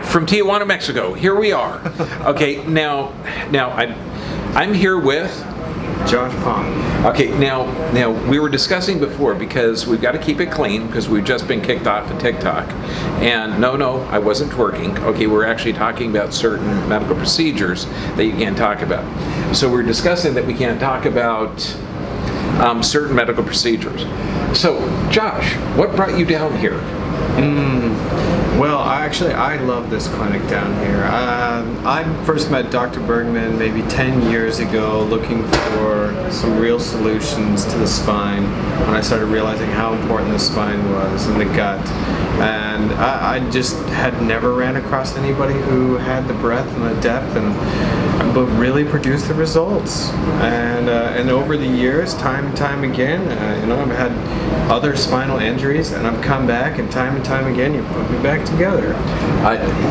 from Tijuana, Mexico. Here we are. Okay, now I'm here with Josh Pann. Okay, now we were discussing before, because we've got to keep it clean because we've just been kicked off of TikTok. And no, I wasn't twerking. Okay, we're actually talking about certain medical procedures that you can't talk about. So we're discussing that we can't talk about certain medical procedures. So, Josh, what brought you down here? Well, I love this clinic down here. I first met Dr. Bergman maybe 10 years ago looking for some real solutions to the spine when I started realizing how important the spine was and the gut. And I just had never ran across anybody who had the breadth and the depth but really produced the results. And over the years, time and time again, I've had other spinal injuries, and I've come back, and time again, you put me back together.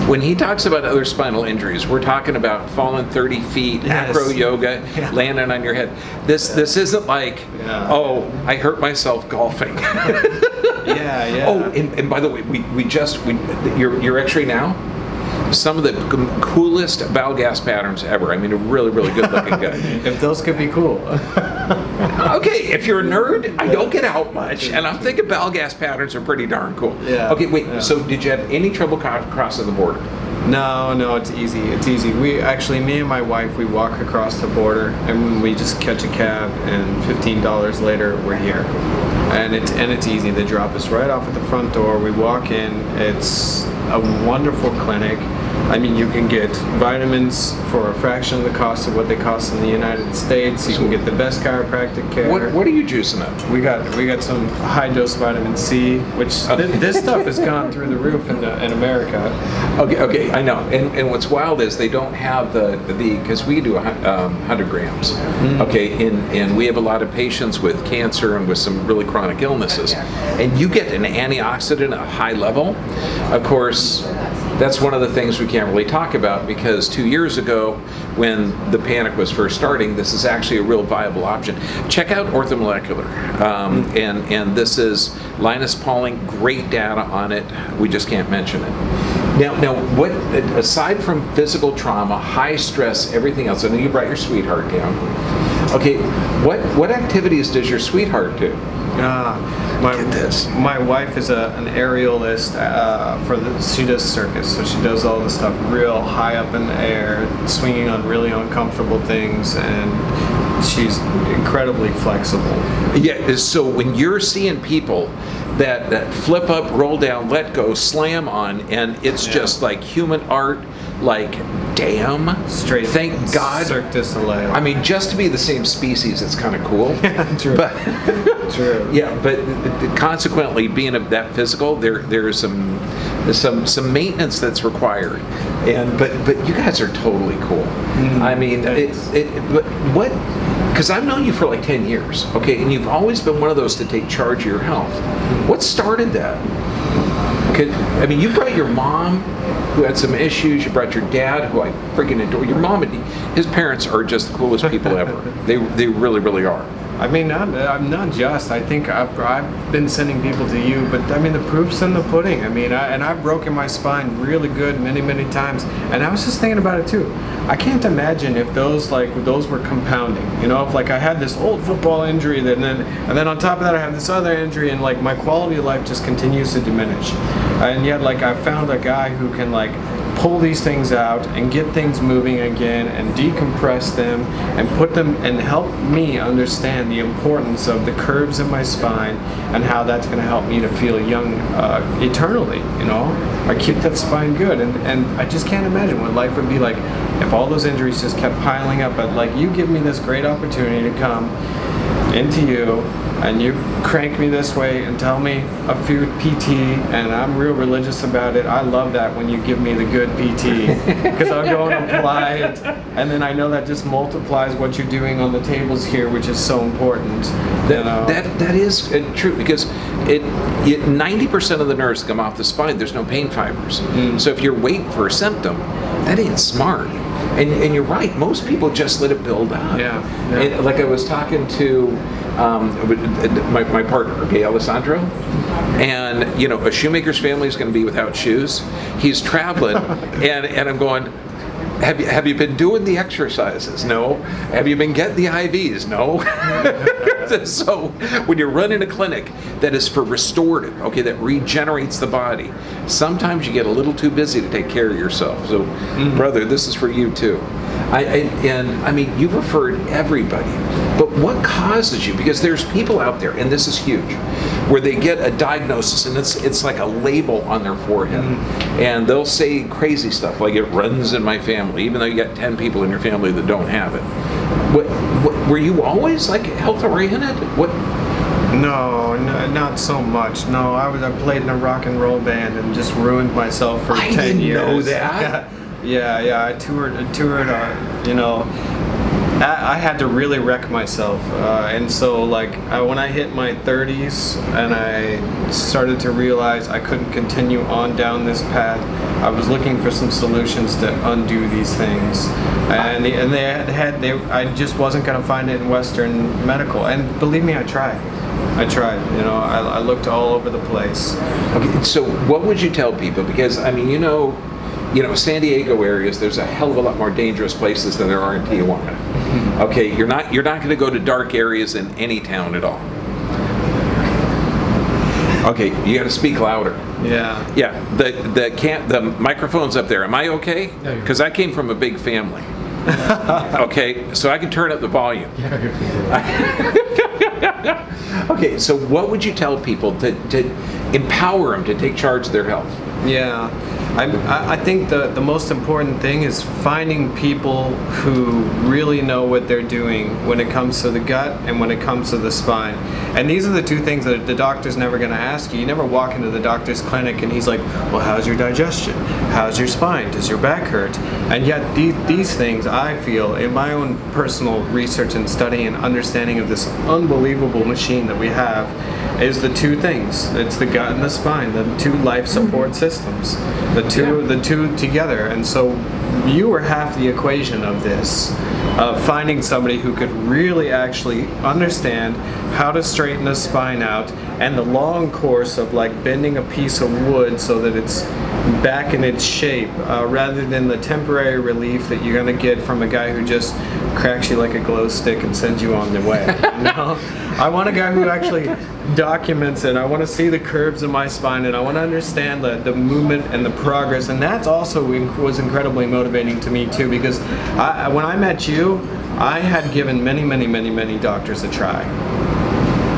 When he talks about other spinal injuries, we're talking about falling 30 feet, Yes. acro yoga, landing on your head. This isn't like, oh, I hurt myself golfing. Yeah. Oh, and by the way, your X-ray now, some of the coolest Valgas patterns ever. I mean, a really, really good looking guy. If those could be cool. Okay, if you're a nerd, I don't get out much, and I'm thinking Valgas patterns are pretty darn cool. Yeah. Okay, wait, Yeah. so did you have any trouble crossing the border? No, it's easy. It's easy. Me and my wife, we walk across the border, and we just catch a cab, and $15 later, we're here. And it's easy. They drop us right off at the front door. We walk in. It's a wonderful clinic. I mean, you can get vitamins for a fraction of the cost of what they cost in the United States. You can get the best chiropractic care. What are you juicing up? We got some high dose vitamin C, which this stuff has gone through the roof in America. Okay, I know. And what's wild is they don't have because we do 100 grams. Okay, and we have a lot of patients with cancer and with some really chronic illnesses, and you get an antioxidant at a high level. Of course, that's one of the things we can't really talk about, because 2 years ago, when the panic was first starting, this is actually a real viable option. Check out Orthomolecular, and this is Linus Pauling. Great data on it. We just can't mention it. Now, what aside from physical trauma, high stress, everything else? I know you brought your sweetheart down. Okay, what activities does your sweetheart do? My wife is an aerialist she does circus, so she does all this stuff real high up in the air, swinging on really uncomfortable things, and she's incredibly flexible. Yeah, so when you're seeing people that flip up, roll down, let go, slam on, and it's just like human art, like, damn. Straight. Thank God. Cirque du Soleil. I mean, just to be the same species, it's kind of cool. True. But, True. Yeah, but consequently, being that physical, there's some maintenance that's required, but you guys are totally cool. I mean, but what? Because I've known you for like 10 years, okay, and you've always been one of those to take charge of your health. What started that? I mean, you brought your mom, who had some issues. You brought your dad, who I freaking adore. Your mom and his parents are just the coolest people ever. They really, really are. I mean, I'm not just. I think I've been sending people to you, but I mean, the proof's in the pudding. I mean, I've broken my spine really good many times, and I was just thinking about it too. I can't imagine if those were compounding. You know, if like I had this old football injury, and then on top of that I have this other injury, and like my quality of life just continues to diminish. And yet, like, I found a guy who can like pull these things out and get things moving again and decompress them and put them and help me understand the importance of the curves in my spine and how that's going to help me to feel young eternally, you know. I keep that spine good, and I just can't imagine what life would be like if all those injuries just kept piling up. But like, you give me this great opportunity to come into you, and you crank me this way and tell me a few PT, and I'm real religious about it. I love that when you give me the good PT, because I'll go and apply it, and then I know that just multiplies what you're doing on the tables here, which is so important. That is true, because 90% of the nerves come off the spine. There's no pain fibers. So if you're waiting for a symptom, that ain't smart. And you're right, most people just let it build up. Yeah. And like I was talking to my partner, okay, Alessandro, and a shoemaker's family is going to be without shoes. He's traveling, and I'm going, have you been doing the exercises? No. Have you been getting the IVs? No. So when you're running a clinic that is for restorative, okay, that regenerates the body, sometimes you get a little too busy to take care of yourself. So, brother, this is for you too. I mean, you've referred everybody, but what causes you? Because there's people out there, and this is huge, where they get a diagnosis and it's like a label on their forehead, and they'll say crazy stuff like it runs in my family, even though you got 10 people in your family that don't have it. What were you always like health oriented? What? No, not so much. No, I played in a rock and roll band and just ruined myself for 10 years. I didn't know that. Yeah. I toured. I had to really wreck myself, and so when I hit my 30s and I started to realize I couldn't continue on down this path, I was looking for some solutions to undo these things, and I just wasn't going to find it in Western medical. And believe me, I tried. I looked all over the place. Okay, so what would you tell people? Because I mean, San Diego areas, there's a hell of a lot more dangerous places than there are in Tijuana. Okay, you're not going to go to dark areas in any town at all. Okay, you got to speak louder. Yeah. Yeah. The microphone's up there. Am I okay? Because I came from a big family. Okay, so I can turn up the volume. Okay, so what would you tell people to empower them to take charge of their health? Yeah, I think the most important thing is finding people who really know what they're doing when it comes to the gut and when it comes to the spine. And these are the two things that the doctor's never going to ask you. You never walk into the doctor's clinic and he's like, well, how's your digestion? How's your spine? Does your back hurt? And yet these things, I feel, in my own personal research and study and understanding of this unbelievable machine that we have, is the two things. It's the gut and the spine, the two life support systems, the two together. And so you are half the equation of this, of finding somebody who could really actually understand how to straighten the spine out, and the long course of bending a piece of wood so that it's back in its shape, rather than the temporary relief that you're going to get from a guy who just cracks you like a glow stick and sends you on the way. I want a guy who actually documents it. I want to see the curves of my spine, and I want to understand the movement and the progress. And that's also was incredibly motivating to me too, because when I met you, I had given many doctors a try.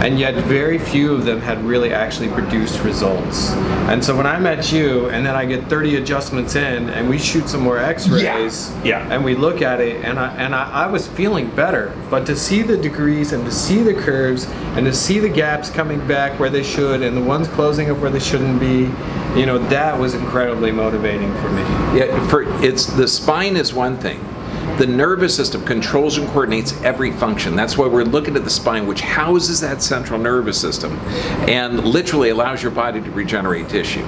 And yet very few of them had really actually produced results. And so when I met you, and then I get 30 adjustments in, and we shoot some more x-rays, and we look at it, and I was feeling better. But to see the degrees, and to see the curves, and to see the gaps coming back where they should, and the ones closing up where they shouldn't be, that was incredibly motivating for me. Yeah, it's the spine is one thing. The nervous system controls and coordinates every function. That's why we're looking at the spine, which houses that central nervous system and literally allows your body to regenerate tissue.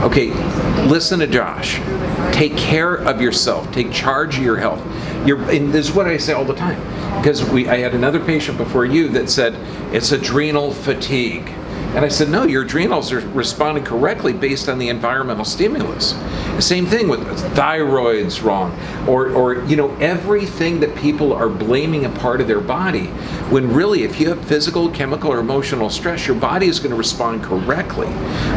Okay, listen to Josh. Take care of yourself. Take charge of your health. And this is what I say all the time, because I had another patient before you that said it's adrenal fatigue. And I said, no, your adrenals are responding correctly based on the environmental stimulus. Same thing with thyroid's wrong, or everything that people are blaming a part of their body, when really if you have physical, chemical, or emotional stress, your body is going to respond correctly.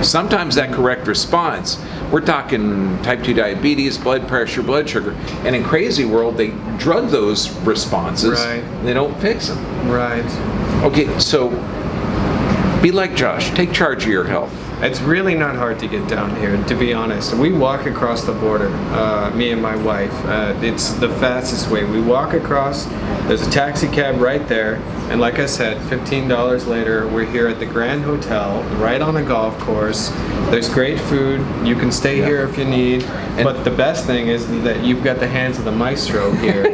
Sometimes that correct response, we're talking type 2 diabetes, blood pressure, blood sugar, and in crazy world, they drug those responses, right. They don't fix them. Right. Okay, so be like Josh. Take charge of your health. It's really not hard to get down here, to be honest. We walk across the border, me and my wife. It's the fastest way. We walk across, there's a taxi cab right there, and like I said, $15 later, we're here at the Grand Hotel, right on a golf course. There's great food. You can stay here if you need. But the best thing is that you've got the hands of the maestro here,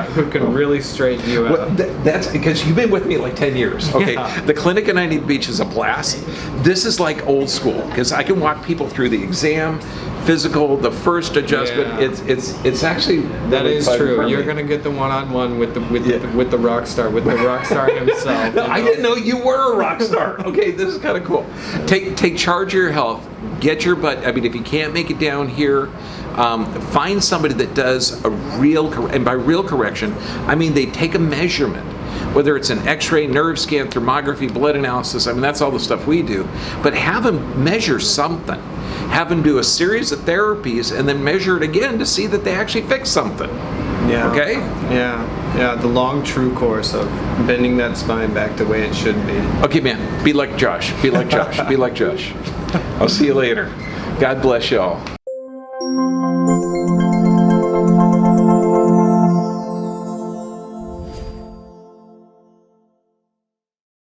who can really straighten you out. Well, that's because you've been with me like 10 years. Okay, The clinic in Huntington Beach is a blast. This is like like old school because I can walk people through the exam, physical, the first adjustment. Yeah. It's actually That really is fun true. for You're me. gonna get the one-on-one with the rock star, with the rock star himself. No, you I know? didn't know you were a rock star. Okay, this is kind of cool. Take charge of your health. Get your butt. I mean, if you can't make it down here, find somebody that does a real, and by real correction, I mean they take a measurement. Whether it's an x-ray, nerve scan, thermography, blood analysis, I mean, that's all the stuff we do. But have them measure something. Have them do a series of therapies and then measure it again to see that they actually fix something. Yeah. Okay? Yeah. The long true course of bending that spine back the way it should be. Okay, man. Be like Josh. Be like Josh. Be like Josh. I'll see you later. God bless y'all.